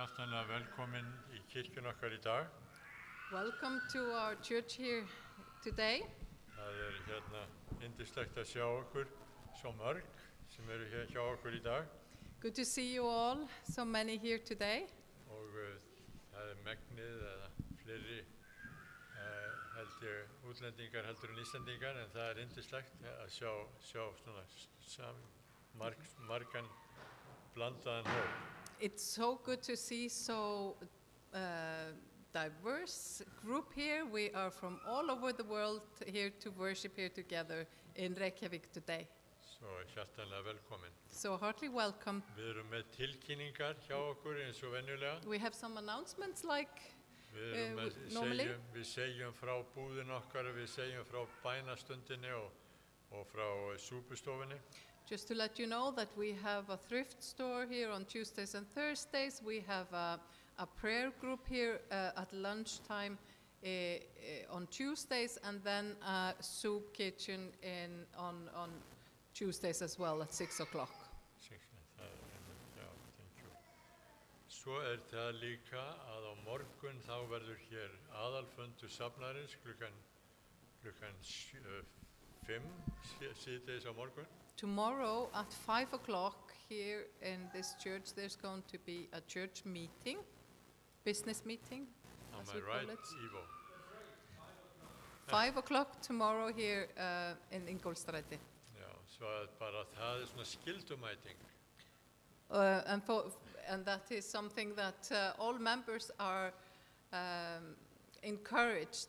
hjartanlega velkomin í kirkjun okkar í dag. Welcome to our church here today. Það hérna yndislegt að sjá okkur svo mörg sem eru hér hjá okkur í dag. Good to see you all, so many here today. Og það megnið eða fleiri held ég útlendingar heldur en Íslendingar, en það yndislegt að sjá svona margan blandaðan hóp. It's so good to see so diverse group here. We are from all over the world here to worship here together in Reykjavik today. Svo hjartanlega velkomin. So heartily welcome. Við erum með tilkynningar hjá okkur eins og venjulega. We have some announcements like normally. Við segjum frá búðin okkar, við segjum frá bænastundinni og frá súpustofunni. Just to let you know that we have a thrift store here on Tuesdays and Thursdays. We have a prayer group here at lunchtime on Tuesdays, and then a soup kitchen on Tuesdays as well at 6 o'clock. Já, thank you. Svo það líka að á morgun þá verður hér aðalfundur safnarins klukkan 5 síðdegis á morgun. Tomorrow at 5 o'clock here in this church, there's going to be a church meeting, business meeting, as we call it. Ivo? 5 o'clock tomorrow here in Ingólfsstræti. Já, svo bara það svona skyldumæting. And that is something that all members are encouraged,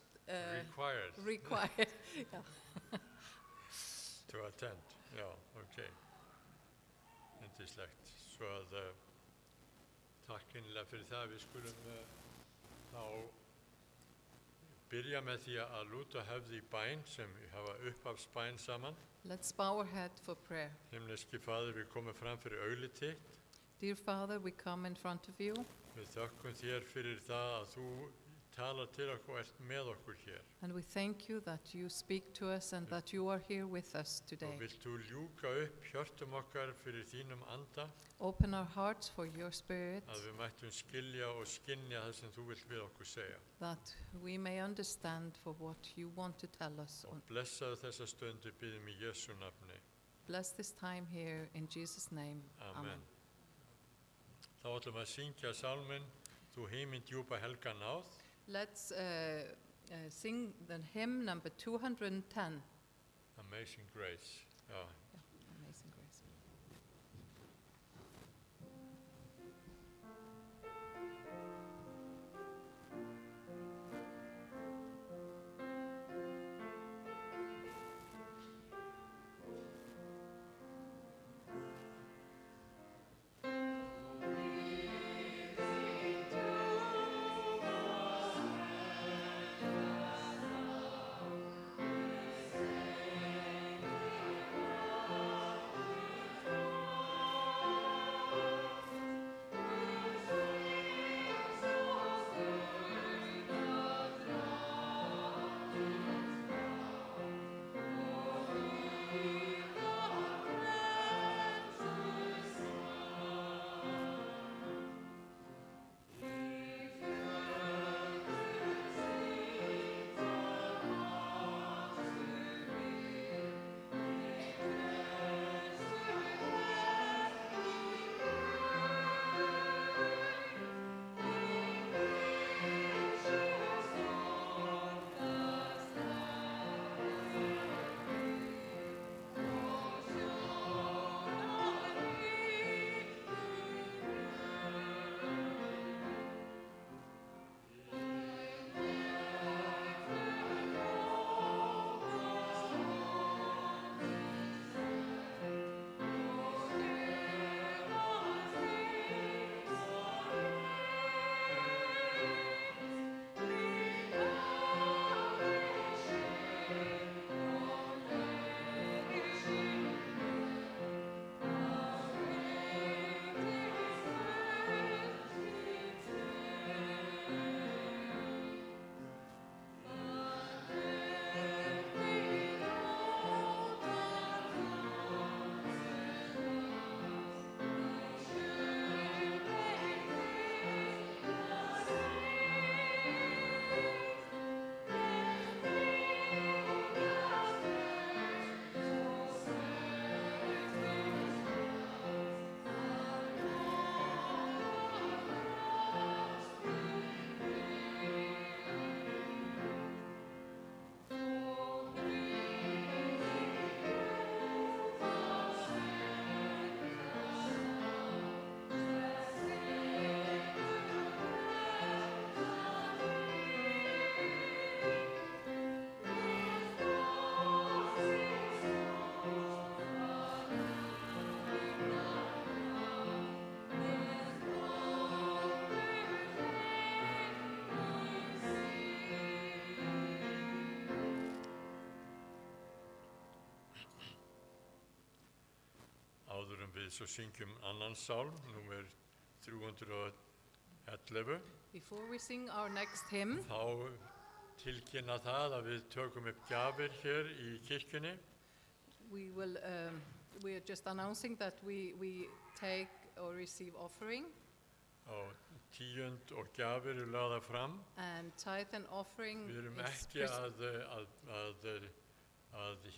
required yeah. To attend. Já, ok. Yndislegt. Svo takk innilega fyrir það. Við skulum þá byrja með því að lúta höfði í bæn sem hafa upphafsbæn saman. Let's bow our head for prayer. Himneski Faðir, við komum fram fyrir auglið þitt. Dear Father, we come in front of you. Við þökkum þér fyrir það að þú talar til okkur og ert með okkur hér. And we thank you that you speak to us and that you are here with us today. Og vilt þú ljúka upp hjörtum okkar fyrir þínum anda? Open our hearts for your spirit. Að við mættum skilja og skynja það sem þú vilt við okkur segja. That we may understand for what you want to tell us. Og blessaðu þessa stundu biðum í Jesu nafni. Bless this time here in Jesus' name. Amen. Þá ætlum að syngja sálminn Þú himinn djúpa helga náð. Let's sing the hymn number 210. Amazing Grace. Já. Yeah, Amazing Grace. Amen. við svo syngjum annan sálm, númer 311, Before we sing our next hymn, þá tilkynna það að við tökum upp gjafir hér í kirkjunni. we are just announcing that we take or receive offering, Og tíund og gjafir lagðar fram. and tithe and offering Við erum is ekki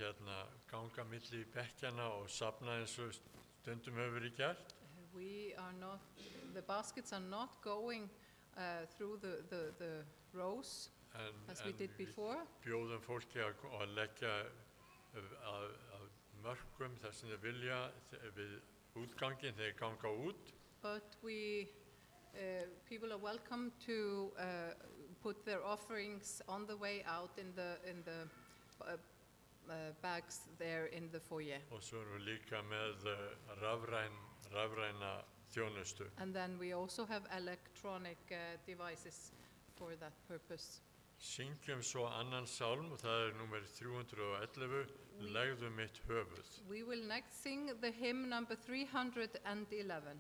að ganga milli bekkjana og safna eins og stundum hefur verið gert. we are not, the baskets are not going through the rows as we did before, Við bjóðum fólki að leggja að mörkum þar sem þeir vilja við útganginn þegar ganga út. but people are welcome to put their offerings on the way out in the bags there in the foyer. Og svo erum við líka með rafræna þjónustu. And then we also have electronic devices for that purpose. Syngjum svo annan sálm og það númer 311, Legðu mitt höfuð. We will next sing the hymn number 311.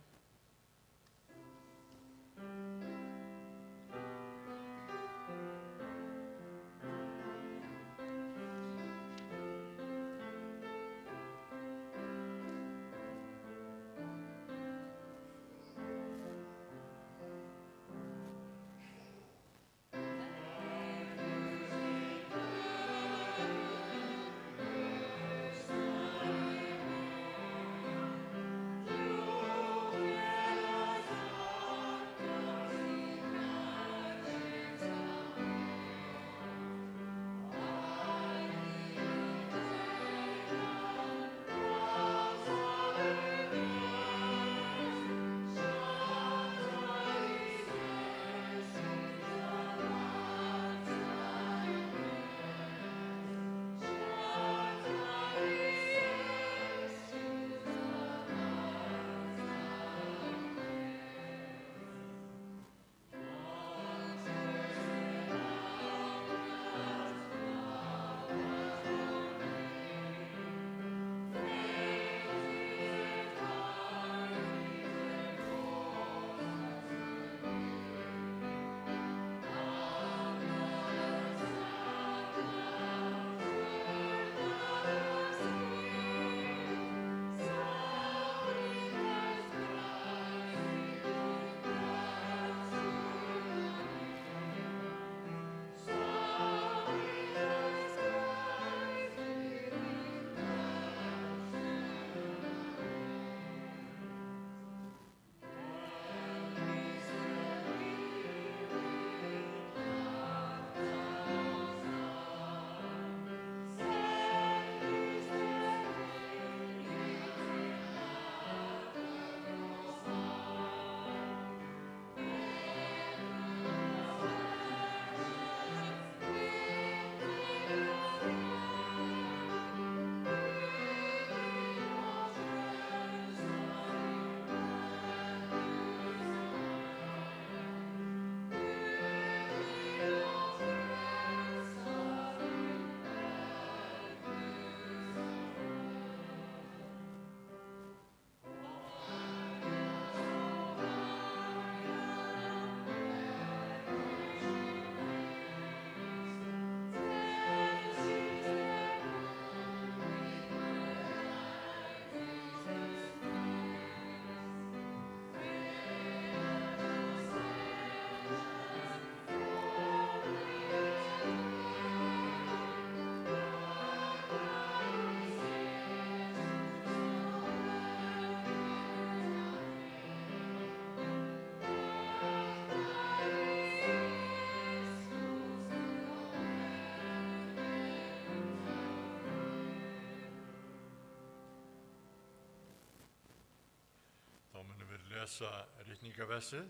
lesa ritningaversið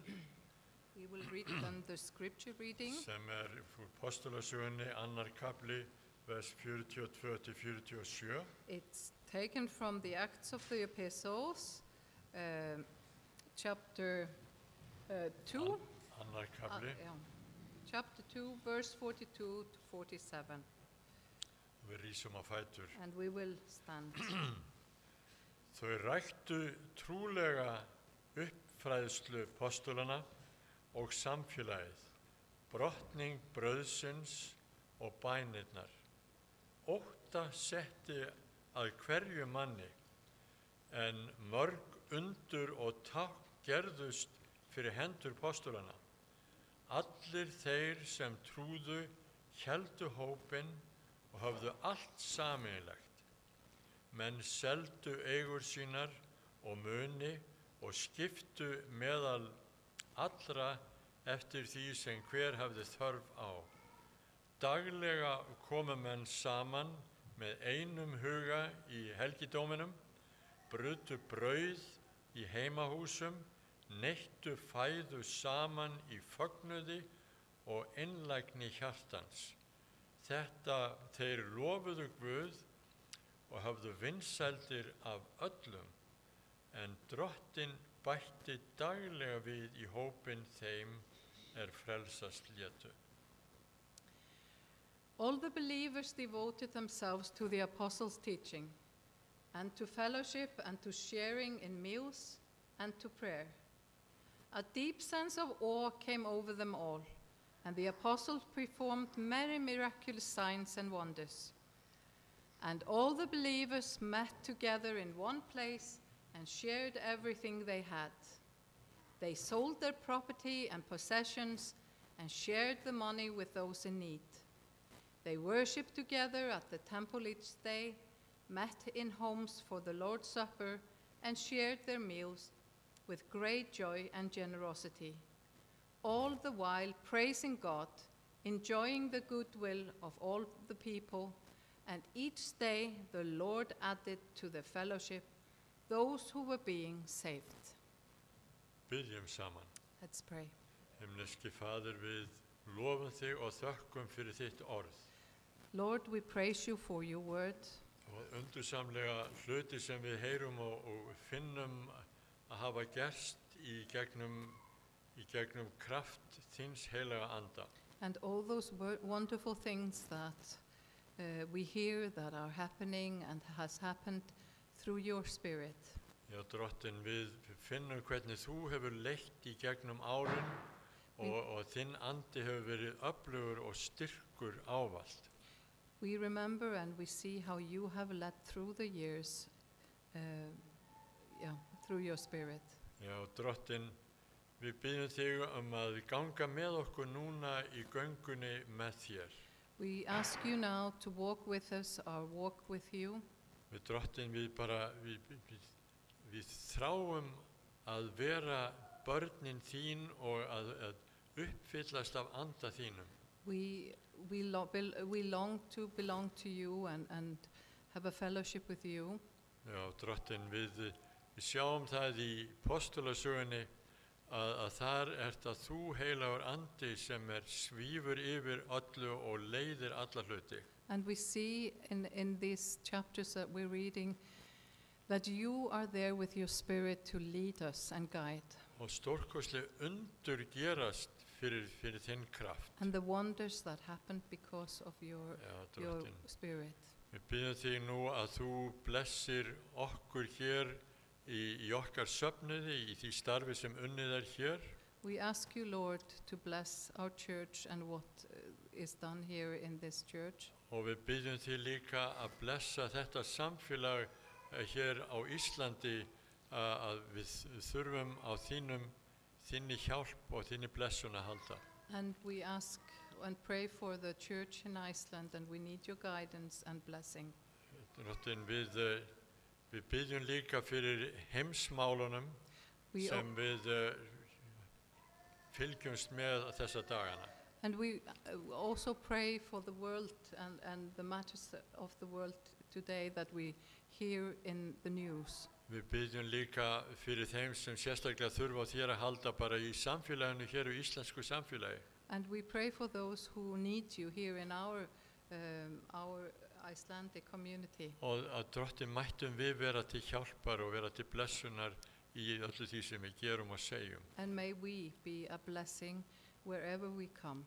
We will read then the scripture reading, sem úr Postulasögunni, annar kapli, vers 42 til 47. it's taken from the Acts of the Epistles, chapter 2, Annar kapli. chapter 2, verse 42 to 47, Við rísum á fætur. and we will stand. Þau ræktu trúlega uppfræðslu postulana og samfélagið, brotning brauðsins og bænirnar. Ótta setti að hverju manni, en mörg undur og tákn gerðust fyrir hendur postulana. Allir þeir sem trúðu héldu hópinn og höfðu allt sameiginlegt. Menn seldu eigur sínar og muni og skiptu meðal allra eftir því sem hver hafði þörf á. Daglega komu menn saman með einum huga í helgidóminum, brutu brauð í heimahúsum, neittu fæðu saman í fögnuði og einlægni hjartans. Þetta þeir lofuðu Guð og hafðu vinsældir af öllum, en Drottinn bætti daglega við í hópinn þeim frelsast létu. All the believers devoted themselves to the apostles' teaching, and to fellowship, and to sharing in meals, and to prayer. A deep sense of awe came over them all, and the apostles performed many miraculous signs and wonders. And all the believers met together in one place and shared everything they had. They sold their property and possessions and shared the money with those in need. They worshipped together at the temple each day, met in homes for the Lord's Supper, and shared their meals with great joy and generosity, all the while praising God, enjoying the goodwill of all the people, and each day the Lord added to the fellowship those who were being saved. Byggjum saman. Let's pray. Himneski Faðir, við lofum þig og þökkum fyrir þitt orð. Lord, we praise you for your word. Og undursamlega hluti sem við heyrum og finnum að hafa gerst í gegnum kraft þíns heilaga anda. And all those wonderful things that we hear that are happening and has happened through your Spirit. Já, Drottinn, við finnum hvernig þú hefur leitt í gegnum árin og þinn andi hefur verið öflugur og styrkur ávallt. We remember and we see how you have led through the years, through your Spirit. Já, Drottinn, við biðjum þig að ganga með okkur núna í göngunni með þér. We ask you now to walk with us, or walk with you. Við Drottinn, við þráum að vera börnin þín og að uppfyllast af anda þínum. We long to belong to you and have a fellowship with you. Já, Drottinn, við sjáum það í postulasögunni að þar að þú heilagur andi sem svífur yfir öllu og leiðir alla hluti. And we see in these chapters that we're reading that you are there with your Spirit to lead us and guide. Og stórkostleg undur gerast fyrir þinn kraft. And the wonders that happened because of your Spirit. Við biðjum þig nú að þú blessir okkur hér í okkar söfnuði, í því starfi sem unnið hér. We ask you, Lord, to bless our church and what is done here in this church. Og við biðjum þig líka að blessa þetta samfélag hér á Íslandi, að við þurfum á þinni hjálp og þinni blessun að halda. And we ask and pray for the church in Iceland, and we need your guidance and blessing. Drottinn, við biðjum líka fyrir heimsmálunum sem við fylgjumst með þessa dagana. And we also pray for the world and the matters of the world today that we hear in the news. Við biðjum líka fyrir þeim sem sérstaklega þurfa á þér að halda bara í samfélaginu hér í íslensku samfélagi. And we pray for those who need you here in our Icelandic community. Og að Drottinn, mættum við vera til hjálpar og vera til blessunar í öllu því sem við gerum og segjum. And may we be a blessing wherever we come.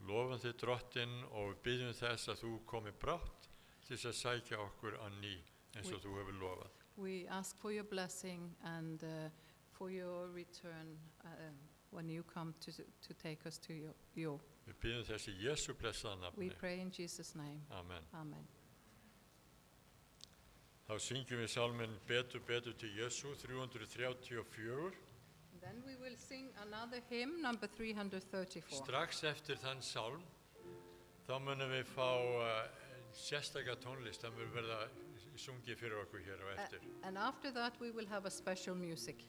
Lofum þig, Drottinn, og biðjum þess að þú komi brátt til að sækja okkur á ný eins og þú hefur lofað. We ask for your blessing and for your return when you come to take us to you. Við byggjum þessi Jésu blessaða We nafni. pray in Jesus' name. Amen. Amen. Þá syngjum við sálminn Betur, betur til Jésu, 334. Then we will sing another hymn, number 334. Strax eftir þann sálm, þá munum við fá sérstaka tónlist, það mun verða sungið fyrir okkur hér á eftir. And after that, we will have a special music.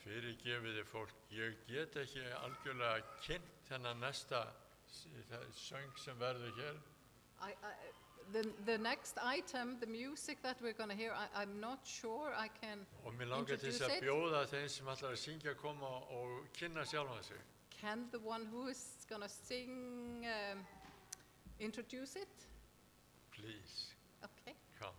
Fyrirgefiði fólk, ég get ekki algjörlega kynnt þennan næsta söng sem verður hér. The next item, the music that we're going to hear, I'm not sure I can Og mér langar til þess að bjóða þeim sem ætlar að syngja koma og kynna sjálfan sig. Can the one who is going to sing introduce it? Please, Okay. come.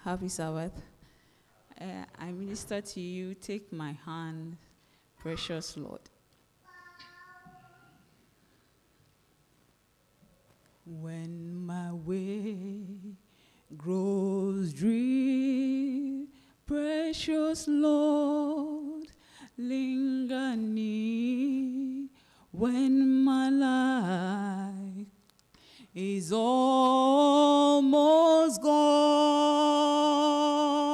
Happy Sabbath. I minister to you, take my hand, precious Lord. When my way grows dreary, precious Lord, linger near. When my life is almost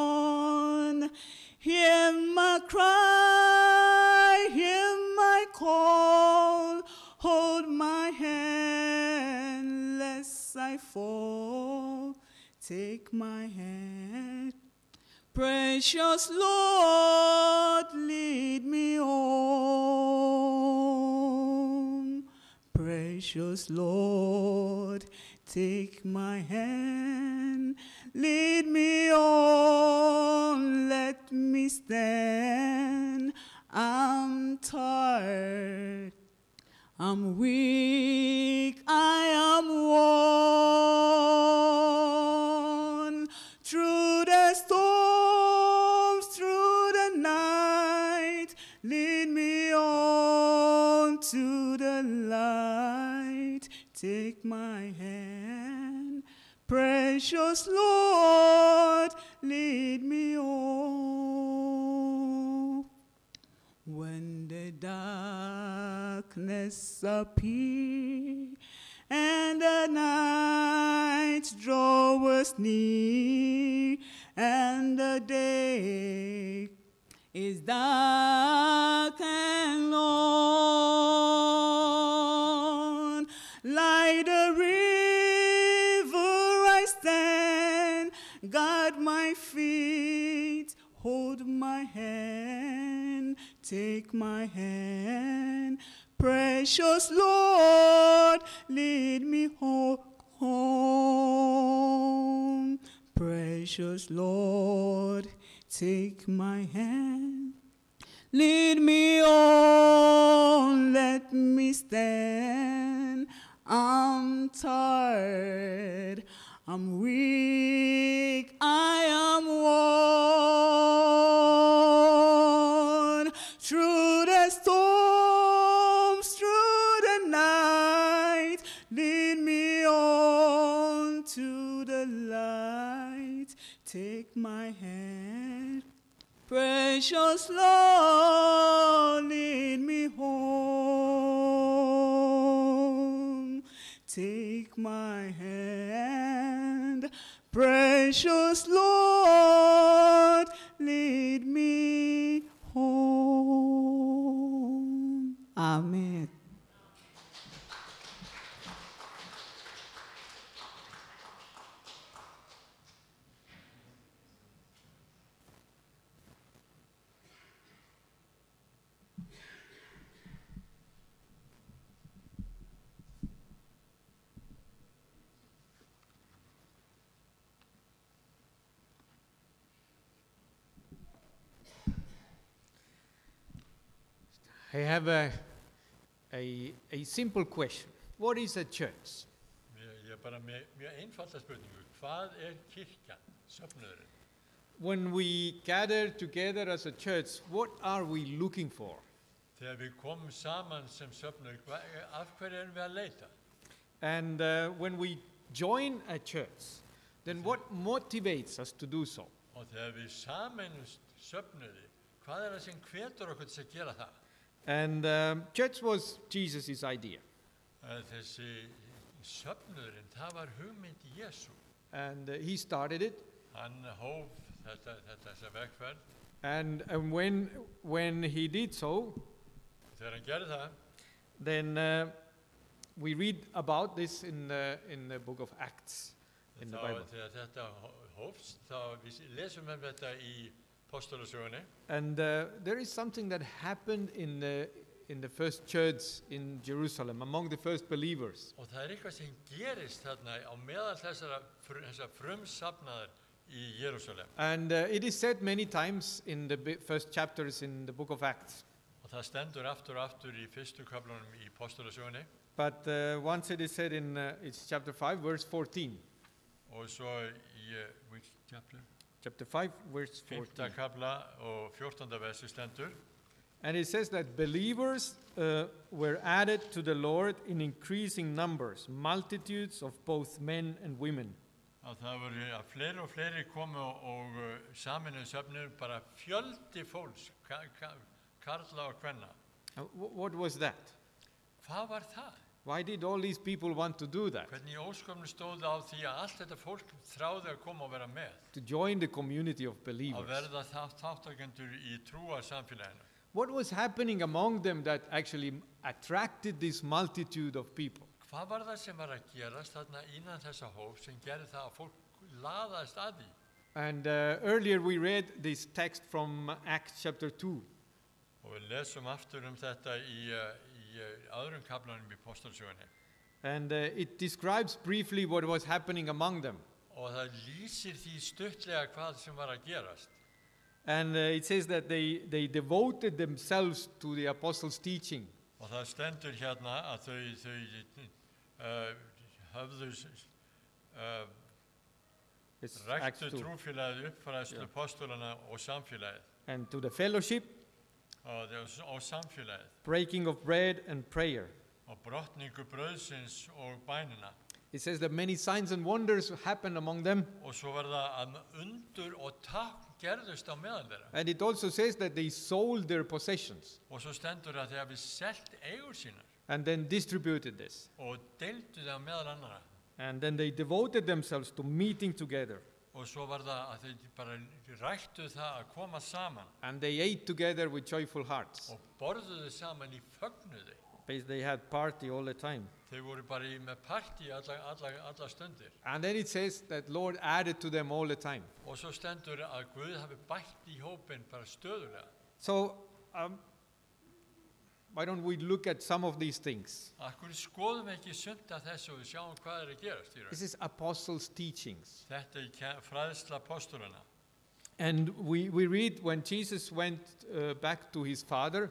gone, hear my cry, hear my call, hold my hand lest I fall, take my hand. Precious Lord, lead me home. Precious Lord, take my hand, lead me on, let me stand. I'm tired, I'm weak, I am worn. Through the storms, through the night, lead me on to the light. Take my hand, precious Lord, lead me on. When the darkness appears and the night draws near, and the day is dark and lone, like the river I stand, guard my feet, hold my hand, take my hand. Precious Lord, lead me home. Precious Lord, take my hand. Lead me on, let me stand. I'm tired, I'm weak. Take my hand, precious Lord, lead me home. Take my hand, precious Lord, lead me home. Amen. I have a simple question. What is a church? Ég er bara með mjög einfalda spurningu. Hvað kirkjan, söfnuðurinn? When we gather together as a church, what are we looking for? Þegar við komum saman sem söfnuður, af hverju erum við að leita? And when we join a church, then what motivates us to do so? Og þegar við sameinumst söfnuði, hvað það sem hvetur okkur til að gera það? And church was Jesus' idea. Þessi söfnuðurinn, það var hugmynd Jesú. And he started it. Hann hóf þessa vegferð. And when he did so, Þegar hann gerði það, then we read about this in the book of Acts in the Bible. Þegar þetta hófst, þá við lesum þetta í Postulasögunni. And there is something that happened in the first church in Jerusalem, among the first believers. Og það eitthvað sem gerist þarna á meðal þessar frumsafnaðar í Jerúsalem. And it is said many times in the first chapters in the book of Acts. Og það stendur aftur og aftur í fyrstu kaflunum í Postulasögunni. But once it is said in it's chapter 5, verse 14. Og svo í, which chapter? Chapter 5, verse 5. 14. Kafla og 14. versi stendur. And it says that believers were added to the Lord in increasing numbers, multitudes of both men and women. Að það voru að fleiri og fleiri komu og saminuðu söfnuðu, bara fjöldi fólks, karla og kvenna. What was that? Hvað var það? Why did all these people want to do that? Hvernig ósköpnu stóð á því að allt þetta fólk þráði að koma og vera með? To join the community of Að believers. verða þáttakendur í trúarsamfélaginu. What was happening among them that actually attracted this multitude of people? Hvað var það sem var að gerast þarna innan þessa hóf sem gerði það að fólk laðaðist að því? And earlier we read this text from Acts chapter 2. Og við lesum aftur þetta í öðrum kaflanum í Postulasögunni. And it describes briefly what was happening among them. Og það lýsir því stuttlega hvað sem var að gerast. And it says that they devoted themselves to the apostles' teaching. Og það stendur hérna að þau höfðu It's Acts ræktu 2. trúfélagið, uppfræðslu postulana og samfélagið. And to the fellowship, Og samfélagið. breaking of bread and prayer. Og brotningu brauðsins og bænina. It says that many signs and wonders happened among them. Og svo var það að undur og tákn gerðust á meðal þeirra. And it also says that they sold their possessions Og svo stendur að þeir hafi selt eigur sínar and then distributed this. og deildu það á meðal annara. And then they devoted themselves to meeting together. Og svo var það að þeir bara ræktu það að koma saman And they ate together with joyful hearts. og borðuðu saman í fögnuði. Because they had party all the time. Þeir voru bara með partí alla stundir. And then it says that Lord added to them all the time. Og svo stendur að Guð hafi bætt í hópinn bara stöðulega. So why don't we look at some of these things? Akkur skoðum ekki sumt af þessu og sjáum hvað að gerast í raun. This is apostles' teachings. Þetta fræðsla postulana. And we read when Jesus went back to his Father,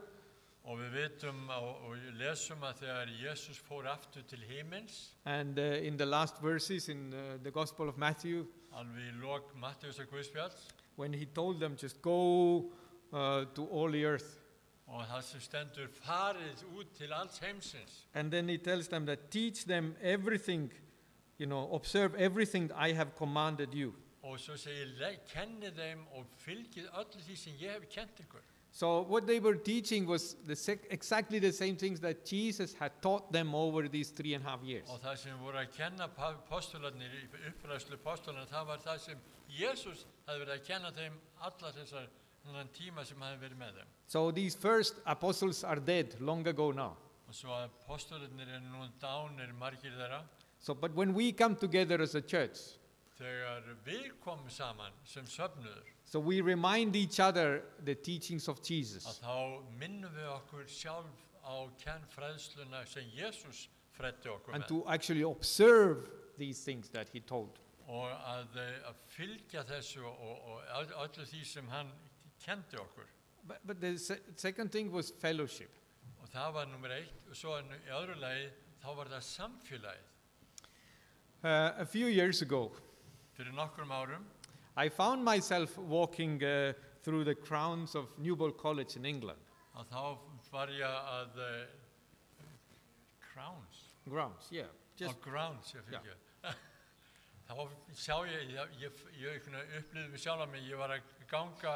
Og við vitum og lesum að þegar Jesus fór aftur til himins, and in the last verses in the Gospel of Matthew, alveg í lok Mattheusar Guðspjalls, when he told them just go to all the earth. og það sem stendur farið út til alls heimsins. And then he tells them that teach them everything, observe everything I have commanded you. og svo segir, kenni þeim og fylgið öllu því sem ég hef kent ykkur. So what they were teaching was exactly the same things that Jesus had taught them over these 3.5 years. Og það sem voru að kenna postularnir í uppræðslu postularna, það var það sem Jesús hafði verið að kenna þeim alla þennan tíma sem hafði verið með þeim. So these first apostles are dead long ago now. Og svo að postularnir nú dánir margir þeirra. So, but when we come together as a church, Þegar við komum saman sem söfnuður, so we remind each other the teachings of Jesus. að þá minnum við okkur sjálf á kennfræðsluna sem Jesús fræddi okkur And með. to actually observe these things that he told. Og að fylgja þessu og öllu því sem hann kendi okkur. But the second thing was fellowship. Og það var nummer 1. Og svo í öðru lagi, þá var það samfélagið. A few years ago, Fyrir nokkrum árum, I found myself walking through the grounds of Newbold College in England. að þá var ég að Grounds, yeah. grounds, ég fyrir ekki. Þá sjá ég upplýði mig sjálf að mig, ég var að ganga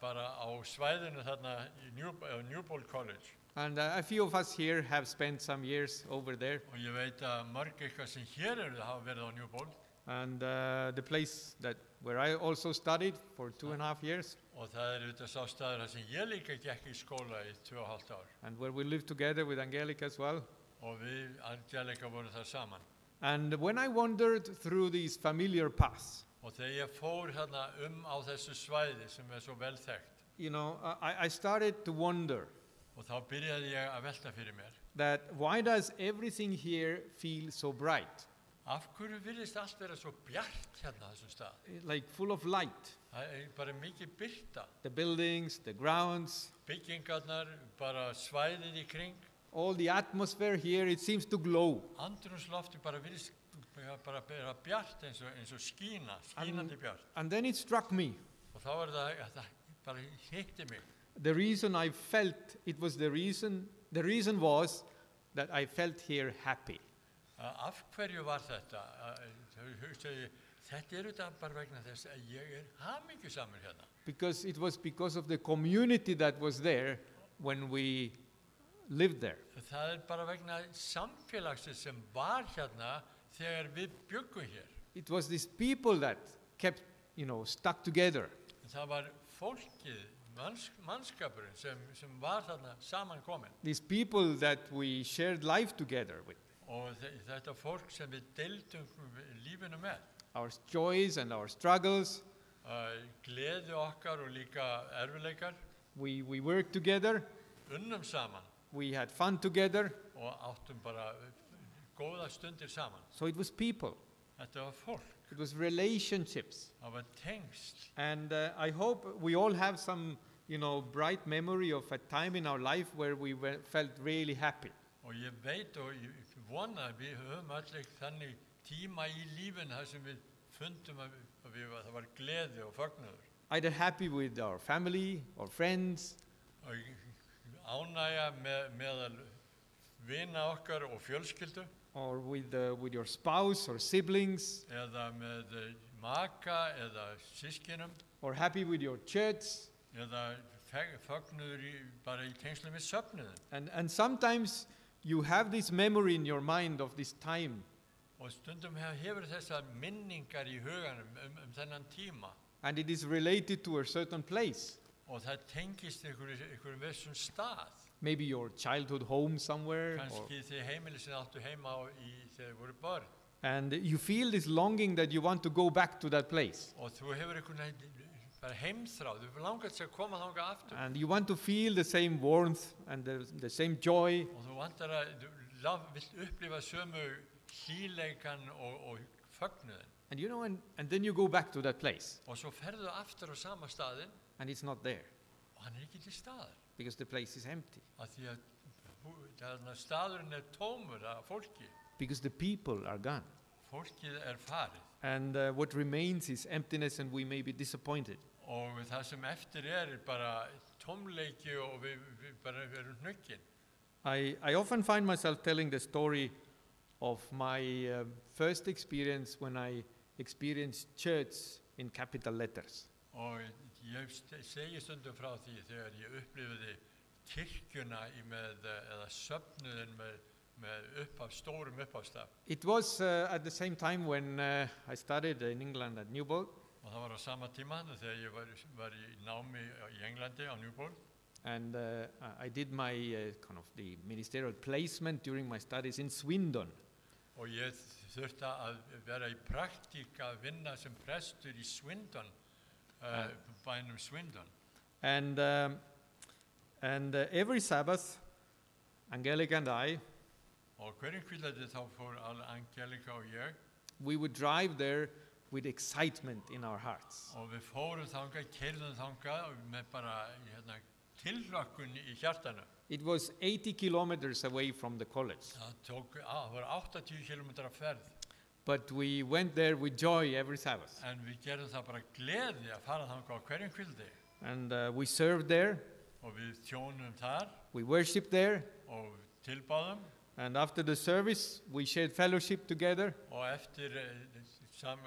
bara á svæðinu þarna í Newbold College. And a few of us here have spent some years over there. Og ég veit að mörg eitthvað sem hér hafa verið á Newbold. And the place where I also studied for 2.5 years, Og það auðvitað sá staður þar sem ég líka gekk í skóla í 2,5 ár. and where we lived together with Angelica as well. Og við, Angelica, vorum þar saman. And when I wandered through these familiar paths, Og þegar ég fór þarna á þessu svæði sem svo vel þekkt, you know, I started to wonder og þá byrjaði ég að velta fyrir mér. that why does everything here feel so bright, Af hverju virðist allt vera svo bjart hérna á þessum stað? like full of light? Það bara mikið birta. The buildings, the grounds, Byggingarnar, bara svæðið í kring, all the atmosphere here, it seems to glow. andrúmslofti bara virðist bara vera bjart eins og skínandi bjart. And then it struck me, Og þá var það bara hitti mig. the reason I felt it was the reason was that I felt here happy. Af hverju var þetta? Þetta þetta bara vegna þess að ég hamingjusamur hérna. Because it was because of the community that was there when we lived there. Það bara vegna samfélagsins sem var hérna þegar við bjöggum hér. It was these people that kept, stuck together. Það var fólkið, mannskapurinn sem var þarna samankomin. These people that we shared life together with. Og þetta fólk sem við deildum lífinu með. Our joys and our struggles. Gleði okkar og líka erfileikar. We worked together. Unnum saman. We had fun together. Og áttum bara góða stundir saman. So it was people. Þetta var fólk. It was relationships. Það var tengsl. And I hope we all have some, bright memory of a time in our life where we felt really happy. Og ég veit og ég vona að við höfum allir þannig tíma í lífinu þar sem við fundum að það var gleði og fögnuður. Either happy with our family or friends. Og ánægja meðal vina okkar og fjölskyldu. Or with your spouse or siblings. Eða með maka eða sískinum. Or happy with your church. Eða fögnuður bara í tengslum við söfnuðin. And sometimes you have this memory in your mind of this time. Og stundum hefur þessar minningar í huganum þennan tíma. And it is related to a certain place. Og það tengist einhverjum vissum stað. Maybe your childhood home somewhere. Kannski þið heimili sem áttu heima þegar voru börn. And you feel this longing that you want to go back to that place. Og þú hefur einhvern bara heimþráð, þú langast að koma þangað aftur. And you want to feel the same warmth and the same joy. Og þú vantar að, þú vilt upplifa sömu hlýleikan og fögnuðin. And and then you go back to that place. Og svo ferðu aftur á sama staðinn. And it's not there. Og hann ekki til staðar. Because the place is empty. Af því að staðurinn tómur af fólki. Because the people are gone. Fólkið farið. And what remains is emptiness and we may be disappointed. Og það sem eftir bara tómleiki og við bara erum hnökkin. I often find myself telling the story of my first experience when I experience church in capital letters. Og ég segi stundum frá því þegar ég upplifiði kirkjuna eða söfnuðin með stórum upphafstaf. It was at the same time when I studied in England at Newbold. Og það var á sama tíma þegar ég var í námi í Englandi á Newbold. And I did my kind of the ministerial placement during my studies in Swindon. Og ég þurfti að vera í praktík að vinna sem prestur í Swindon, bænum Swindon. And every Sabbath, Angelica and I, Og hverjum kvíðlandi þá fór Angelica og ég, we would drive there with excitement in our hearts. og við fórum þangað, keyrðum þangað með bara tilhlökkun í hjartanu. It was 80 kilometers away from the college, Það voru 80 kilometrar ferð, but we went there with joy every Sabbath. en við gerðum það bara gleði að fara þangað á hverjum kvíðlandi. And we served there, Og við þjónum þar we worshiped there, og tilbáðum, and after the service, we shared fellowship together. og eftir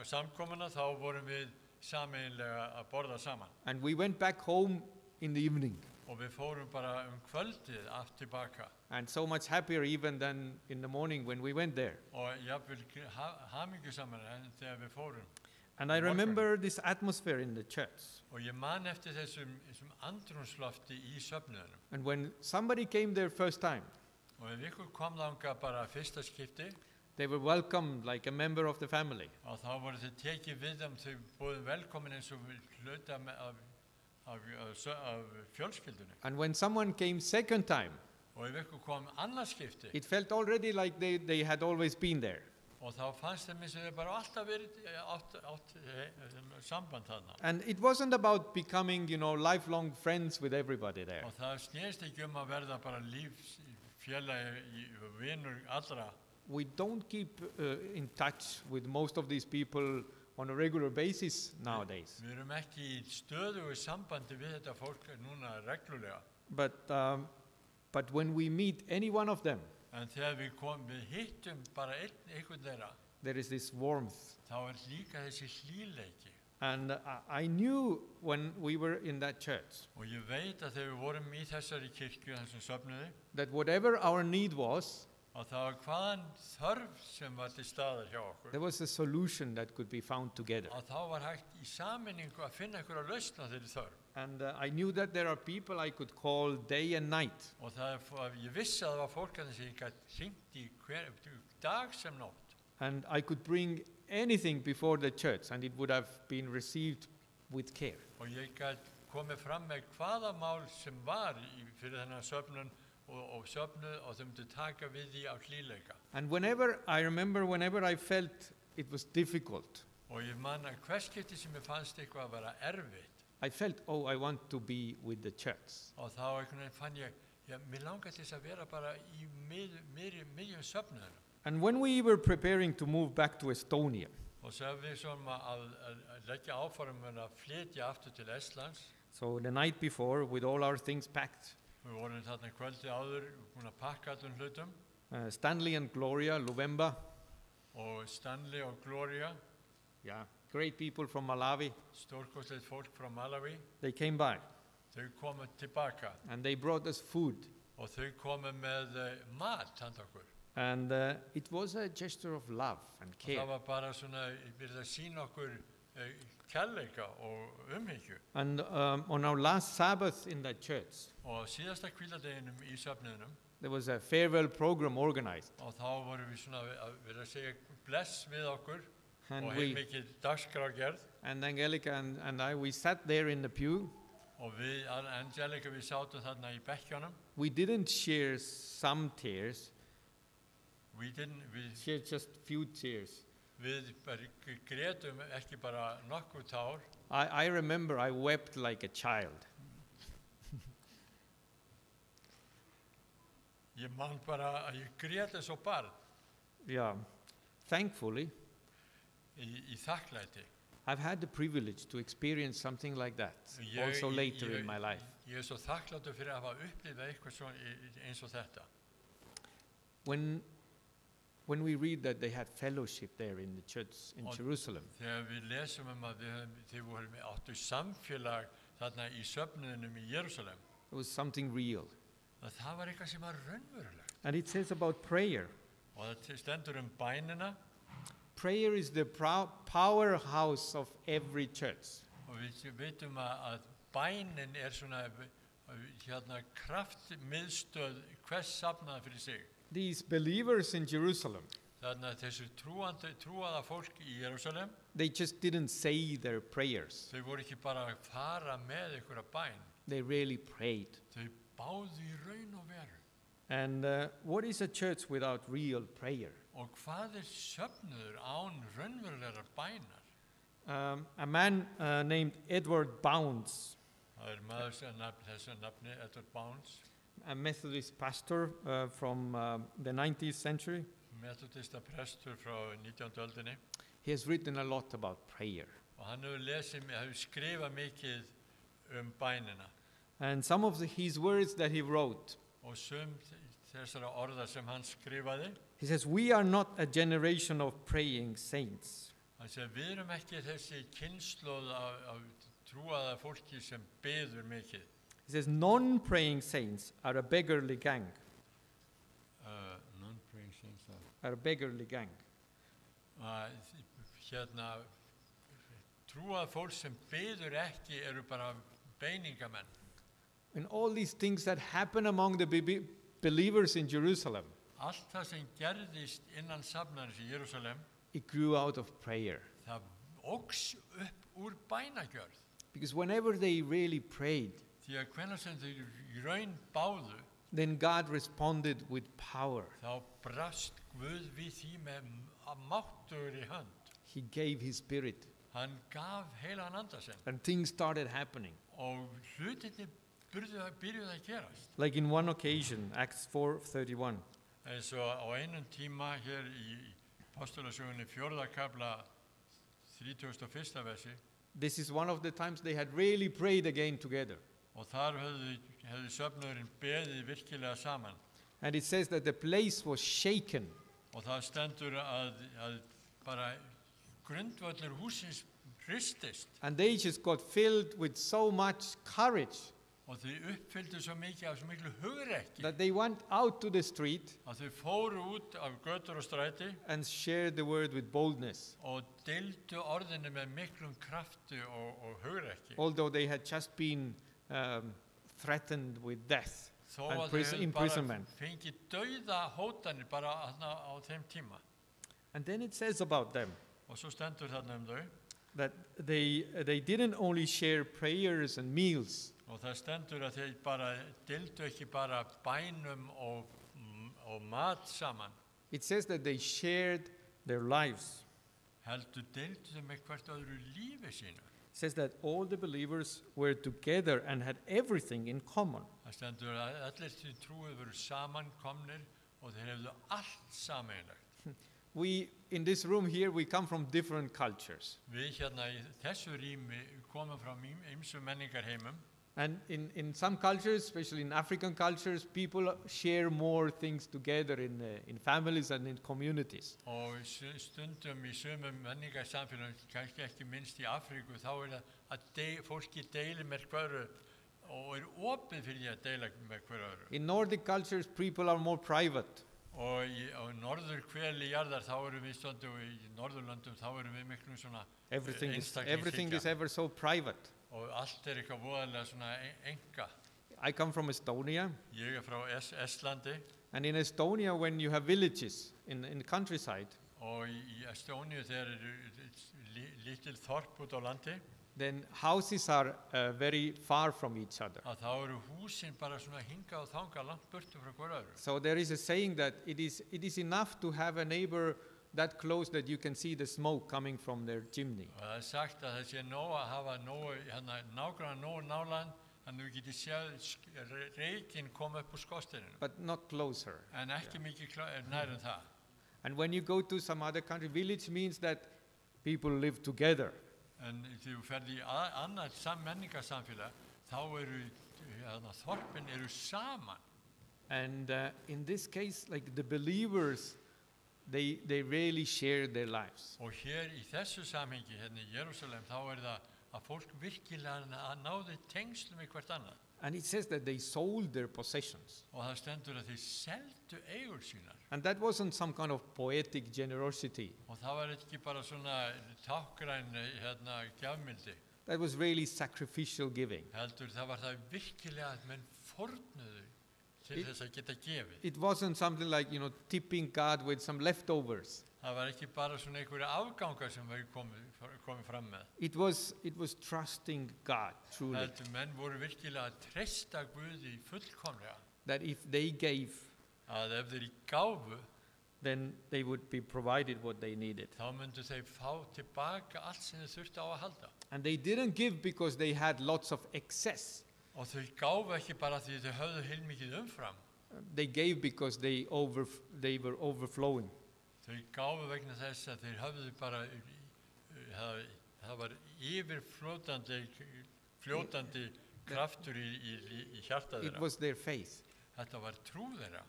samkomuna þá vorum við sameiginlega að borða saman. And we went back home in the evening, Og við fórum bara kvöldið aftur tilbaka. and so much happier even than in the morning when we went there. Og jafnvel hamingju saman en þegar við fórum. And I remember this atmosphere in the church. Og ég man eftir þessum andrúmslofti í söfnuðunum. And when somebody came there first time, Og ef ykkur kom þangað bara fyrsta skipti, they were welcomed like a member of the family. og þá voru þau tekið við þeim, þau boðið velkomin eins og hluta af fjölskyldunni. And when someone came second time, Og ef ykkur kom annað skipti, it felt already like they had always been there. og þá fannst þeim eins og þau bara alltaf verið átt samband þarna. And it wasn't about becoming, lifelong friends with everybody there. Og það snerist ekki að verða bara lífsfélagi, vinur allra. We don't keep in touch with most of these people on a regular basis nowadays. Við erum ekki í stöðugu sambandi við þetta fólk núna reglulega. But when we meet any one of them, En þegar við hittum bara einhvern þeirra, there is this warmth. þá líka þessi hlýleiki. And I knew when we were in that church Og ég veit að þegar við vorum í þessari kirkju, þessum söfnuði, that whatever our need was, og það var hvaðan þörf sem var til staðar hjá okkur, there was a solution that could be found together. og þá var hægt í sameiningu að finna einhverja lausn á þeirri þörf. And I knew that there are people I could call day and night. Og ég vissi að það var fólk að þessi gat hringt í dag sem nótt. And I could bring anything before the church and it would have been received with care. Og ég gat komið fram með hvaða mál sem var fyrir þennan söfnun og söfnuð, og þau myndu taka við því á hlýleika. And I remember whenever I felt it was difficult, Og ég man að hvers skipti sem ég fannst eitthvað að vera erfitt, I felt, I want to be with the church. og þá einhvern veginn fann ég, mér langar til þess að vera bara í miðjum söfnuðunum. And when we were preparing to move back to Estonia, Og svo við svona að leggja áform að flytja aftur til Estlands, so the night before with all our things packed, við vorum þarna kvöldi áður búin að pakka allum hlutum, Stanley and Gloria Luvemba, og Stanley og Gloria, great people from Malawi, stórkostlegt fólk frá Malawi, they came by þau komu tilbaka and they brought us food. og þau komu með mat handa okkur. And it was a gesture of love and Og care. það var bara svona, verið að sína okkur kærleika og umhyggju. And on our last Sabbath in that church, Og síðasta hvíladeginum í söfnuðinum, there was a farewell program organized. og þá vorum við svona að vera að segja bless við okkur, And og we, heilmikið dagskrárgerð, and Angelica and I, we sat there in the pew. og við, Angelica, við sátum þarna í bekkjunum. We didn't share some tears, Við shared just few tears. bara grétum ekki bara nokkuð tár. I remember I wept like a child. Ég man bara að ég grét eins og barn Thankfully, í þakklæti. I've had the privilege to experience something like that also later in my life. Ég svo þakkláttur fyrir að hafa upplifað eitthvað eins og þetta. When when we read that they had fellowship there in the church in Og- Jerusalem, Þegar við lesum að þið voru áttu samfélag þarna í söfnuðinum í Jerusalem, it was something real. að það var eitthvað sem var raunverulegt. And it says about prayer. Og það stendur bænina, Prayer is the powerhouse of every church. og við veitum að bænin svona kraftmiðstöð hvers safnaði fyrir sig. These believers in Jerusalem, Þannig að þessu trúaða fólk í Jerusalem, they just didn't say their prayers. þau voru ekki bara að fara með einhverja bæn, They really prayed. þau báðu í raun og veru. And what is a church without real prayer? Og hvað söfnuður án raunverulegar bænar? A man named Edward Bounds, Það maður sem þessu nafni, Edward Bounds, a Methodist pastor from the 19th century, metodista prestur frá 19. öldinni, he has written a lot about prayer. og hann hefur skrifað mikið bænina. And some of his words that he wrote, Og þessara orða sem hann skrifaði, he says, "We are not a generation of praying saints. hann segir, við erum ekki þessi kynslóð af trúaða fólki sem beður mikið. He says, non-praying saints are a beggarly gang. Non-praying saints Are a beggarly gang. Trúað fólk sem beður ekki eru bara beiningamenn. And all these things that happen among the believers in Jerusalem, Allt það sem gerðist innan safnarins í Jerusalem, it grew out of prayer. það óx upp úr bænagjörð. Because whenever they really prayed, Því að hvenær sem þau í raun báðu, then God responded with power. þá brast Guð við því með máttugri hönd. He gave his spirit, Hann gaf heilagan anda sinn and things started happening. og hlutirnir byrjuðu að gerast. Like in one occasion, Acts 4:31. Eins og á einum tíma hér í Apostolasögunni 4. kafla 31. versi, This is one of the times they had really prayed again together. og þar hefði söfnuðurinn beðið virkilega saman. And it says that the place was shaken. Og það stendur að bara grundvöllur húsins hristist, And they just got filled with so much courage og þau uppfylltu svo mikið af svo miklu hugrekki that they went out to the street að þau fóru út af götur og stræti and shared the word with boldness, og deildu orðinu með miklum krafti og hugrekki. although they had just been threatened with death Þó and að þau hefðu bara imprisonment. fengið dauða hótanir bara á þeim tíma. And then it says about them Og svo stendur þarna þau, that they didn't only share prayers and meals, og það stendur að þeir bara deildu ekki bara bænum og mat saman, it says that they shared their lives. heldur deildu þau með hvert öðru lífi sínu. It says that all the believers were together and had everything in common. Það stendur að allir því trúið voru samankomnir og þeir hefðu allt sameiginlegt. We, in this room here, we come from different cultures. Við hérna í þessu rými komum frá ýmsum menningarheimum, And in some cultures, especially in African cultures, people share more things together in families and in communities. og stundum í sumum menningarsamfélagum, kannski ekki minnst í Afríku, þá það að fólki deili með hverju og opið fyrir því að deila með hverju öðru. In Nordic cultures, people are more private. Og í norður hveli jarðar þá erum við stundum, og í Norðurlöndum þá erum við miklum svona Everything is einstaklingshyggja. ever so private. Og allt eitthvað voðalega svona enga. I come from Estonia, Ég frá Estlandi, and in Estonia, when you have villages in the countryside, og í Estóníu þegar eru lítil þorp út á landi, then houses are very far from each other. að þá eru húsin bara svona hingað og þangað langt burtu frá hver öðru. So there is a saying that it is enough to have a neighbor that close that you can see the smoke coming from their chimney. Og það sagt að það sé nóg að hafa nágrann nógu nálan, þannig að við getum séð reykinn koma upp úr skorsteininu, But not closer. en ekki mikið nær en það. And when you go to some other country, village means that people live together. En þegar þú ferð í annað menningarsamfélag, þá eru þorpin eru saman. And in this case, like the believers They really shared their lives. Og hér í þessu samhengi, hérna í Jerúsalem, þá það að fólk virkilega náði tengslum við hvert annað. And it says that they sold their possessions. Og það stendur að þeir seldu eigur sínar. And that wasn't some kind of poetic generosity. Og það var ekki bara svona tákgræn gjafmildi. That was really sacrificial giving. Heldur það var það virkilega að menn fórnuðu til þess að geta gefið. It wasn't something like, tipping God with some leftovers. Það var ekki bara svona einhverja afgangar sem við komið fram með. It was trusting God, truly. Heldur menn voru virkilega að treysta Guði fullkomlega. That if they gave, Að ef þeir gáfu, then they would be provided what they needed. þá myndu þeir fá tilbaka allt sem þeir þurftu á að halda. And they didn't give because they had lots of excess. Og þau gáfu ekki bara því þau höfðu heilmikið umfram. They gave because they were overflowing. Þau gáfu vegna þess að þeir höfðu bara, það var fljótandi kraftur í hjarta It þeirra. was their faith. Þetta var trú þeirra.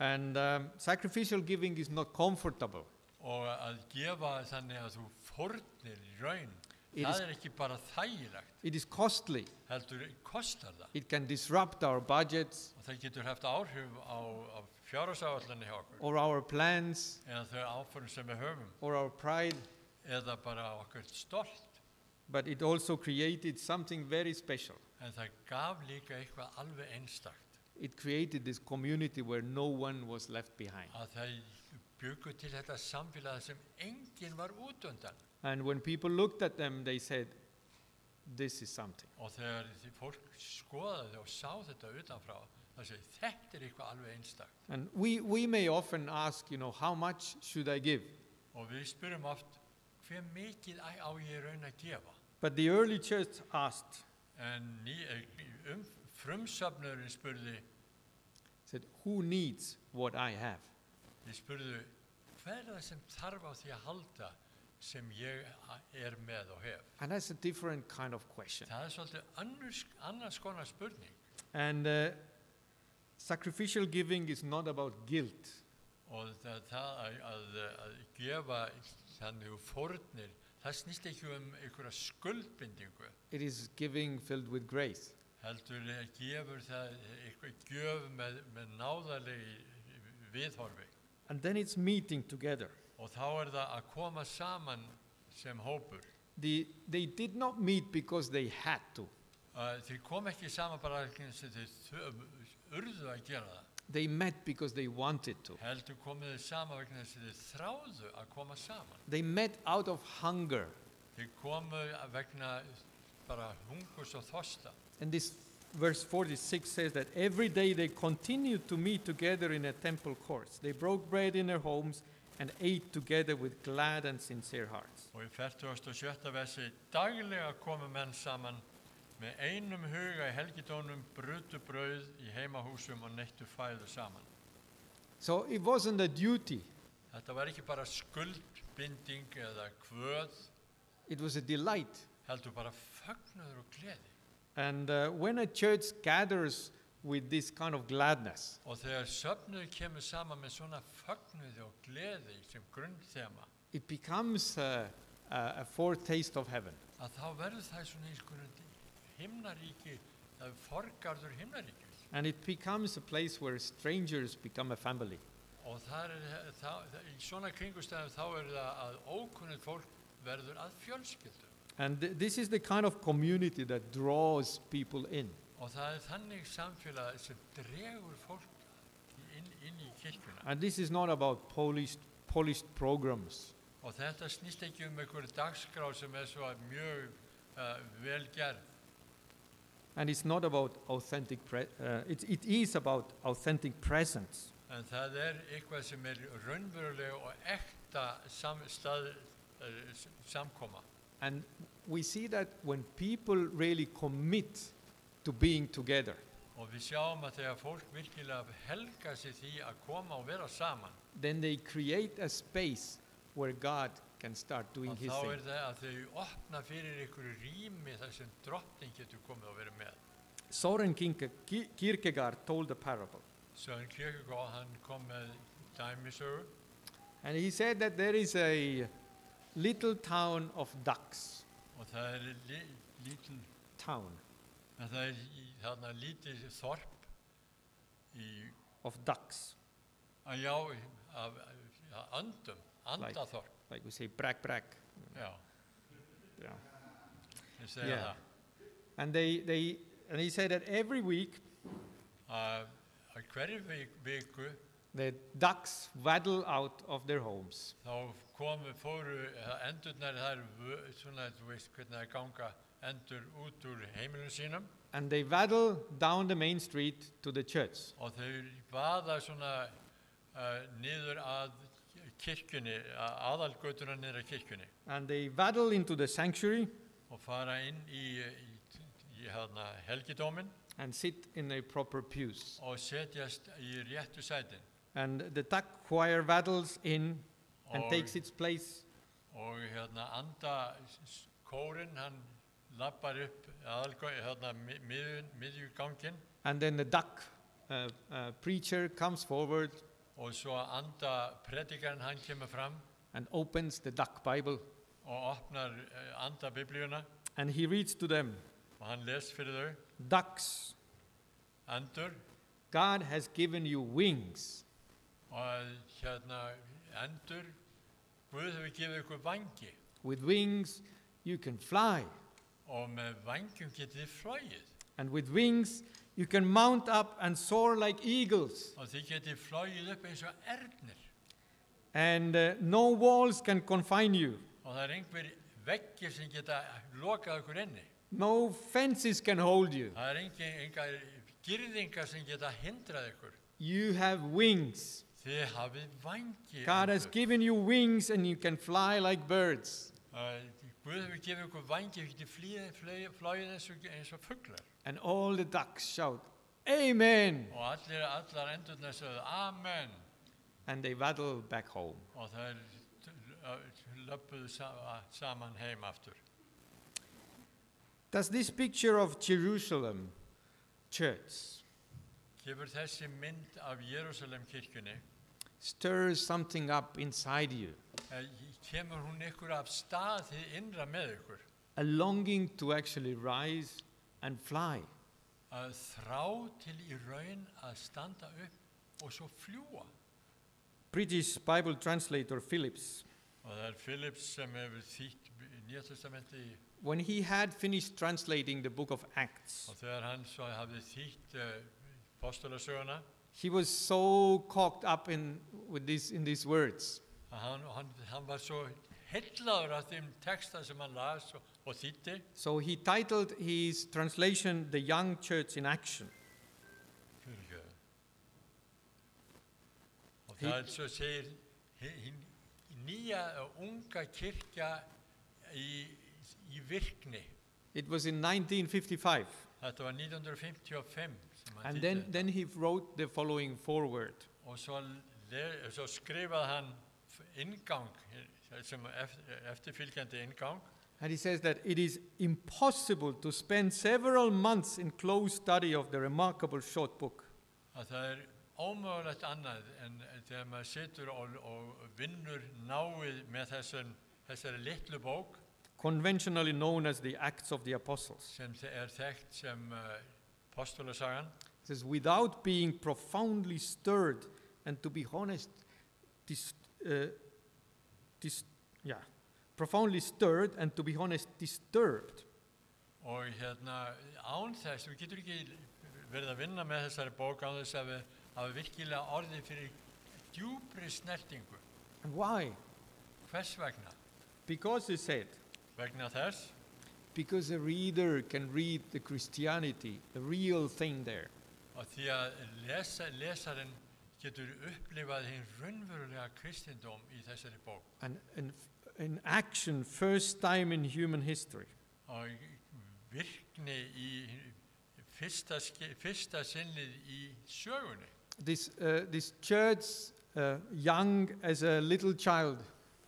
And sacrificial giving is not comfortable. Og að gefa þannig að þú fórnir í raun, It það is- ekki bara þægilegt, It is costly. heldur kostar það. It can disrupt our budgets Og það getur haft áhrif á fjárhagsáætlanir hjá okkur, or our plans eða þau áform sem við höfum, or our pride. eða bara okkar stolt. But it also created something very special. En það gaf líka eitthvað alveg einstakt. It created this community where no one was left behind. Að það bjuggu til þetta samfélag sem enginn var út undan. And when people looked at them, they said, this is something. Og þegar fólk skoðaði og sá þetta utanfrá, það segi, þetta eitthvað alveg einstakt. And we may often ask, how much should I give? Og við spyrum oft, hver mikið á ég raun að gefa? But the early church asked, En frumsöfnurinn spurði, said, who needs what I have? Ég spurði, hver það sem þarf á því að halda sem ég með og hef? And that's a different kind of question. Það svolítið annars konar spurning. And sacrificial giving is not about guilt. Og það að gefa þannig fórnir, það snýst ekki einhverja skuldbindingu. It is giving filled with grace. Heldur gefur það eitthvað gjöf með náðarlegi viðhorfi. And then it's meeting together. Og þá það að koma saman sem hópur. They did not meet because they had to. Þeir kom ekki saman bara eins og þeir urðu að gera það. They met because they wanted to. Heldur komið þeir saman vegna þess að þeir þráðu að koma saman. They met out of hunger. Þeir komu vegna bara hungurs og þorsta. And this verse 46 says that every day they continued to meet together in a temple courts. They broke bread in their homes and ate together with glad and sincere hearts. Og í 47. versi, daglega komu menn saman með einum huga í helgidónum, brutu brauð í heimahúsum og neittu fæðu saman. So it wasn't a duty. Þetta var ekki bara skuldbinding eða kvöð, It was a delight. heldur bara fögnuður og gleði. And when a church gathers with this kind of gladness, Og þegar söfnuður kemur saman með svona fögnuði og gleði sem grunnþema, it becomes a foretaste of heaven. að þá verður það svona einhverjum himnaríki, það forgarður himnaríkis. And it becomes a place where strangers become a family. Og í svona kringustæðum þá það að ókunnið fólk verður að fjölskyldu. And this is the kind of community that draws people in. Og það þannig samfélag sem dregur fólk inn í kirkjuna. And this is not about polished programs. Og þetta snýst ekki einhverju dagskrá sem svo mjög vel gerð. And it's not about authentic, it is about authentic presence. En það eitthvað sem raunverulega og ekta samkoma. And we see that when people really commit to being together, Og við sjáum að þegar fólk virkilega helga sig því að koma og vera saman, then they create a space where God can start doing og his þá thing. það að þau opna fyrir einhverju rými þar sem drottning getur komið og verið með. Søren Kierkegaard told a parable. Søren Kierkegaard, hann kom með dæmisögu. And he said that there is a little town of ducks. Og það lítil, Town en það þarna lítið þorp of ducks. af andaþorp. Like we say, brag, brag. Já, Yeah. þeir segja Yeah. það. And and he said that every week Að hverju viku the ducks waddle out of their homes. þá fóru endurnar þær svona, þú veist hvernig það ganga endur út úr heimilinu sínum And they waddle down the main street to the church. og þau vaða svona niður að kirkjunni, aðalgötuna niður að kirkjunni And they waddle into the sanctuary og fara inn í helgidóminn and sit in their proper pews. og setjast í réttu sætin. And the duck choir waddles in and Og- takes its place. Og anda kórinn, hann lappar upp miðjuganginn And then the duck preacher comes forward og svo anda predikarinn, hann kemur fram and opens the duck Bible. og opnar anda biblíuna And he reads to them, og hann les fyrir þau. ducks, Endur, God has given you wings. og endur, Guð hefur gefið ykkur vangi With wings you can fly. og með vangjum getið þið flogið And with wings you can mount up and soar like eagles. og þið getið flogið upp eins og ernir And no walls can confine you. og það einhver veggir sem geta lokað ykkur inni. No fences can hold you. Það engar girðingar sem geta hindrað ykkur. You have wings. Þið hafið vangi. God has endur. given you wings and you can fly like birds. Guð hefur gefið ykkur vangi, þið getið flogið eins og fuglar. And all the ducks shout, Amen. Og allar endurnar sögðu Amen. And they waddle back home. Og það löpuðu saman heim aftur. Does this picture of Jerusalem church Gefur þessi mynd af Jerúsalem kirkjunni, stir something up inside you? kemur hún ykkur af stað þið innra með ykkur. A longing to actually rise and fly. Að þrá til í raun að standa upp og svo fljúa. British Bible translator Phillips, Og það Phillips sem hefur þýtt Nýja testamenti when he had finished translating the book of Acts, og þegar hann svo hafði þýtt postulasöguna, he was so caught up in these words. að hann var svo heillaður af þeim texta sem hann las og þýtti. So he titled his translation The Young Church in Action. Fyrirgefðu. Og það svo segir hin nýja og unga kirkja í virkni. It was in 1955. Þetta var 1955 sem hann And þýddi. then he wrote the following foreword. Og svo skrifaði hann inngang sem eftirfylgjandi inngang. And he says that it is impossible to spend several months in close study of the remarkable short book. Að það ómögulegt annað en þegar maður situr og vinnur náið með þessari litlu bók Conventionally known as the Acts of the Apostles. sem þekkt sem postulasagan. It says, without being profoundly stirred and to be honest, profoundly stirred and to be honest, disturbed. Og án þess, við getum ekki verið að vinna með þessari bók án þess að við hafa virkilega orðið fyrir djúpri snertingu. And why? Hvers vegna? Because he said, Vegna þess because a reader can read the Christianity, the real thing there. og því að lesarinn getur upplifað hinn raunverulega kristindóm í þessari bók. And in action, first time in human history. Og virkni í fyrsta sinnið í sögunni. This church, young as a little child,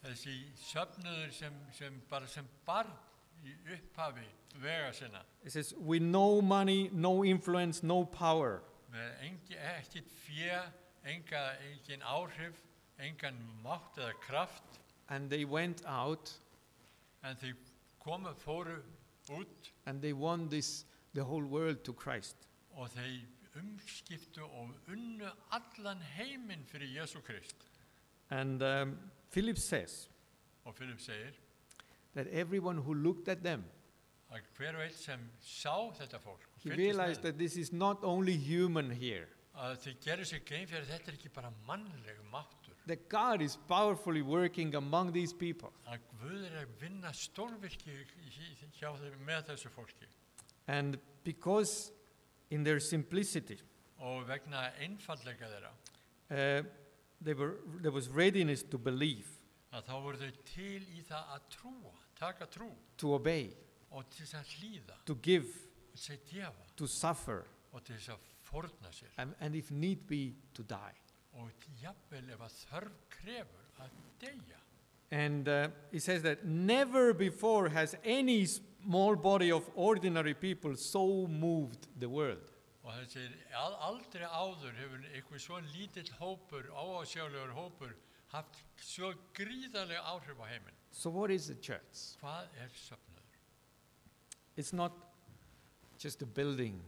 Þessi söfnuður sem barn í upphafi vega sinna. it says, with no money, no influence, no power. Með ekkert fé, engin áhrif, engan mátt eða kraft, and they went out en þau fóru út and they won the whole world to Christ. og þau umskiptu og unnu allan heiminn fyrir Jesú Krist. And Philip says Og Philip segir that everyone who looked at them, að hver og einn sem sá þetta fólk, og he fylgdist realized með that this is not only human here, að þau gerðu sér grein fyrir að þetta ekki bara mannleg máttur. that God is powerfully working among these people. Að Guð að vinna stórvirki hjá þeim með þessu fólki. And because in their simplicity, Og vegna einfaldleika þeirra, there was readiness to believe, að þá voru þau til í það að trúa, taka trú to obey, og til þess að hlýða, to give, til þess að gefa to suffer, og til þess að fórna sér. and if need be, to die. Og jafnvel ef að þörf krefur að deyja. And he says that never before has any small body of ordinary people so moved the world. Og það segir, aldrei áður hefur eitthvað svo lítill hópur, óásjálegur hópur, haft svo gríðarlega áhrif á heiminn. So what is the church? Hvað söfnuður? It's not just a building.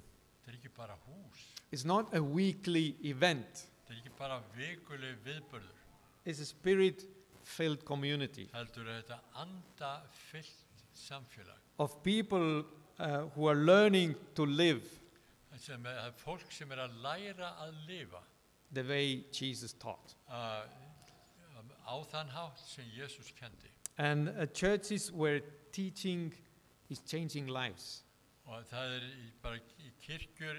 Það ekki bara hús. It's not a weekly event. Það ekki bara vikuleg viðburður. It's a spirit-filled community Heldur þetta andafyllt samfélag. of people who are learning to live Það er fólk sem að læra að lifa the way Jesus taught. á þann hátt sem Jesús kendi. And churches where teaching is changing lives. Og það bara í kirkjur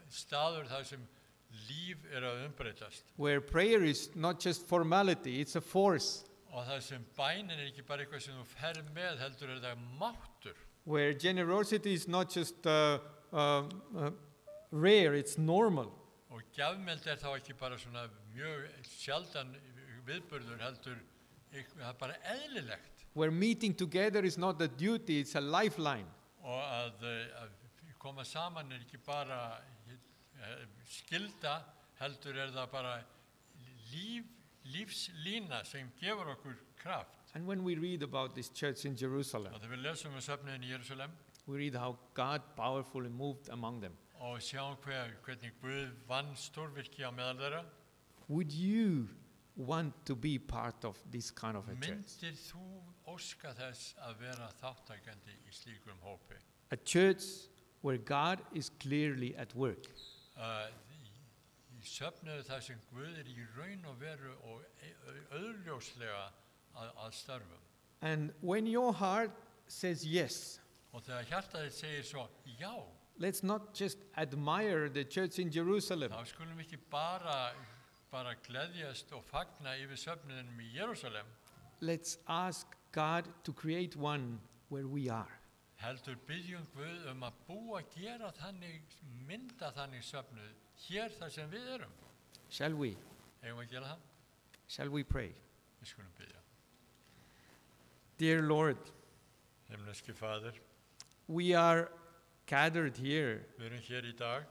staður þar sem líf að umbreytast. Where prayer is not just formality, it's a force. Og það sem bænin ekki bara eitthvað sem þú ferð með, heldur það máttur. Where generosity is not just rare, it's normal. Og gjafmeld þá ekki bara svona mjög sjaldan viðburður, heldur það bara eðlilegt. Where meeting together is not a duty, it's a lifeline. Og að koma saman ekki bara skylda, heldur það bara lífslína sem gefur okkur kraft. And when we read about this church in Jerusalem, Og þegar við lesum söfnuðinn í Jerúsalem we read how God powerfully moved among them. og sjáum hvernig Guð vann stórvirki á meðal þeirra, Would you want to be part of this kind of a church? myndir þú óska þess að vera þáttakandi í slíkum hópi? A church where God is clearly at work. Í söfnuðu það sem Guð í raun og veru og auðljóslega að störfum. And when your heart says yes, Og þegar hjartað þitt segir svo, já, let's not just admire the church in Jerusalem. þá skulum við ekki bara gleðjast og fagna yfir söfnuðinum í Jerúsalem, Let's ask God to create one where we are. heldur byggjum Guð að búa, gera þannig, mynda þannig söfnuð hér þar sem við erum. Shall we? Eigum við að gera það? Shall we pray? Við skulum byggja. Dear Lord, Himneski Faðir, we are gathered here við erum hér í dag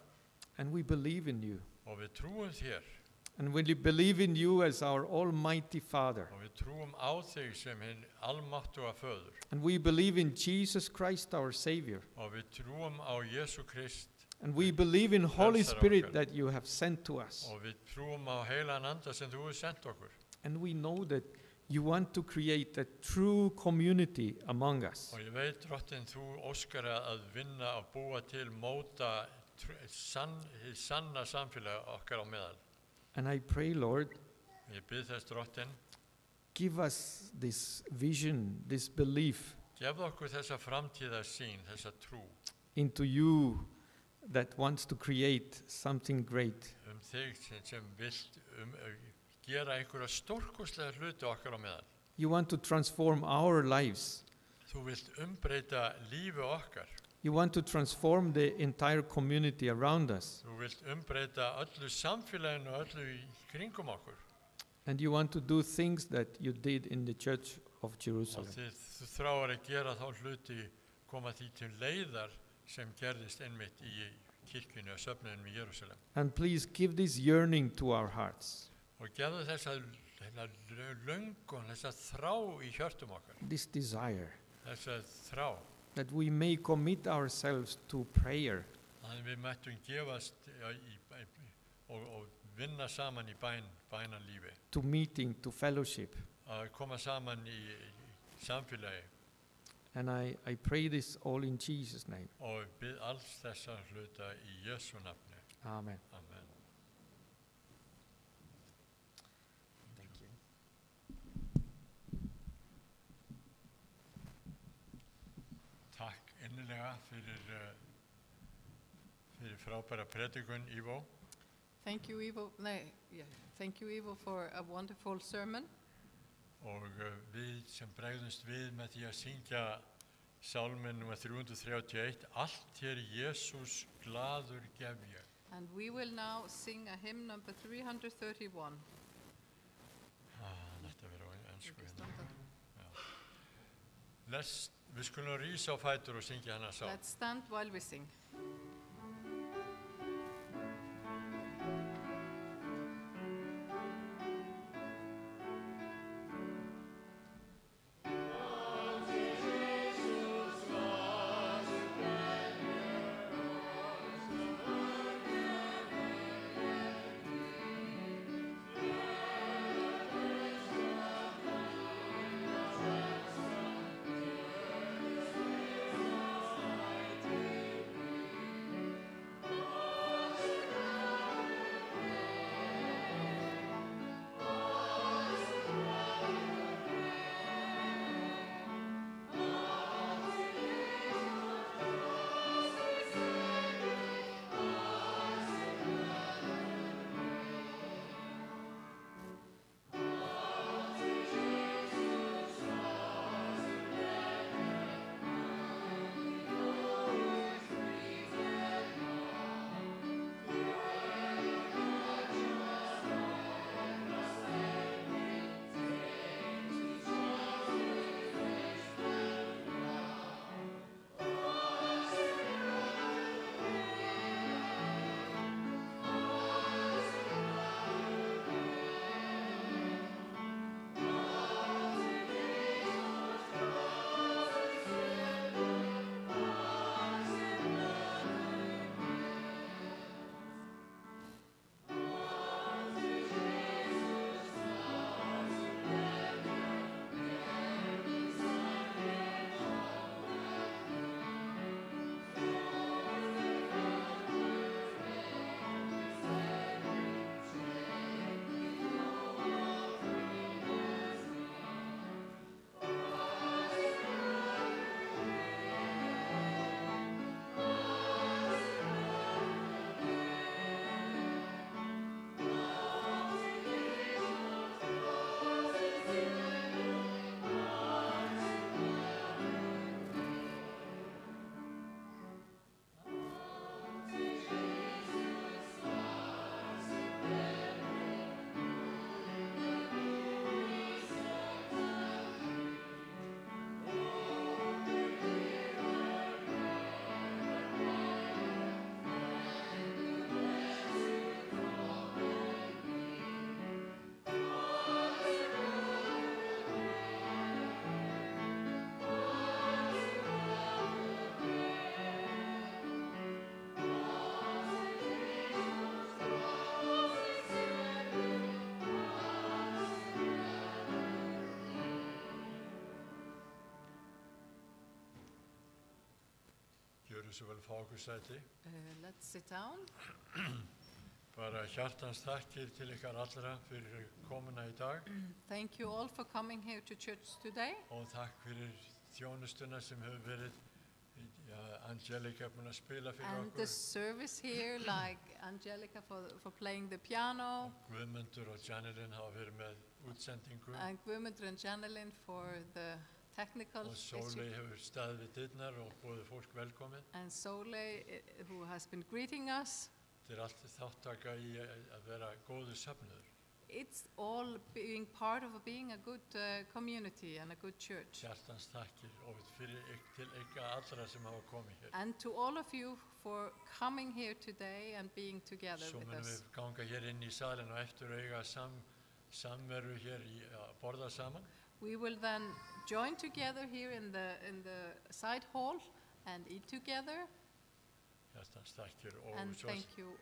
and we believe in you. og við trúum þér And we believe in you as our almighty Father. og við trúum á þig sem hinn almáttuga föður And we believe in Jesus Christ, our Savior. og við trúum á Jesú Krist And we believe in Holy Frelsara Spirit okkar. that you have sent to us. og við trúum á heilagan anda sem þú hefur sendt okkur. And we know that you want to create a true community among us. Og ég veit, Drottinn, þú óskar að vinna og búa til, móta hið sanna samfélag okkar á meðal. And I pray, Lord, Ég bið þess, Drottinn, give us this vision, this belief gefðu okkur þessa framtíðarsýn, þessa trú into you that wants to create something great. þig sem vilt gera einhverja stórkostlega hluti okkar á meðal. You want to transform our lives. Þú vilt umbreyta lífi okkar. You want to transform the entire community around us. Þú vilt umbreyta öllu samfélaginu og öllu í kringum okkur. And you want to do things that you did in the church of Og Jerusalem. þú þráir að gera þá hluti, koma því til leiðar sem gerðist einmitt í kirkjunni og söfnuðinum í Jerúsalem. And please give this yearning to our hearts. Og gefðu þessa löngun, þessa þrá í hjörtum okkar. this desire, Þessa þrá. that we may commit ourselves to prayer, Þannig við mættum gefast og vinna saman í bænalífi. to meeting, to fellowship. Að koma saman í samfélagi. And I pray this all in Jesus' name. Og bið alls þessa hluta í Jesu nafni. Amen. Amen. Thank you. Takk innilega fyrir frábæra predikun, Ivo. Thank you, Ivo. Thank you, Ivo, for a wonderful sermon. Og við sem bregðumst við með því að syngja sálminn nr. 331, allt hér Jesús glaður gef ég. And we will now sing a hymn number 331. Þetta verður á ensku Ekki hérna. standa. Við skulum rísa á fætur og syngja hana sál. Let's stand while we sing. Gjörðu svo vel fá okkur sæti. Let's sit down. Bara hjartans þakkir til ykkar allra fyrir komuna í dag Thank you all for coming here to church today. og takk fyrir þjónustuna sem hefur verið Angelica er búin að spila fyrir And the okkur. service here, like Angelica for playing the piano, Guðmundur og Janelin hafa verið með útsendingu and Guðmundur and Janelin for the technical og Sóley hefur staðið við dyrnar og boðið fólk velkomið. and Soley, who has been greeting us. Þetta er allt þáttaka í að vera góður söfnuður. it's all being part of being a good community and a good church. Hjartans takkir og til ykkar allra sem hafa komið hér. And to all of you for coming here today and being together Svo with munum us. við ganga hér inn í salin og eftir auga samveru hér í að borða saman. We will then join together here in the side hall and eat together. Hjartans takkir og And thank you.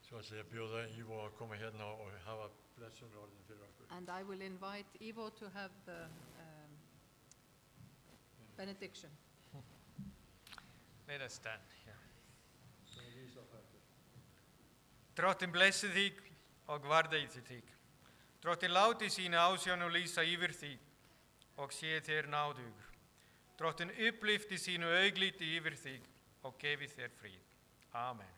svo að bjóða Ivo að koma hérna og hafa blessunarorðin fyrir okkur. And I will invite Ivo to have the benediction. Let us stand here. Drottinn blessi þig og varðeiti þig. Drottinn láti sína ásjón og lýsa yfir þig og sé þér náðugur. Drottinn upplyfti sínu augliti yfir þig og gefi þér frið. Amen.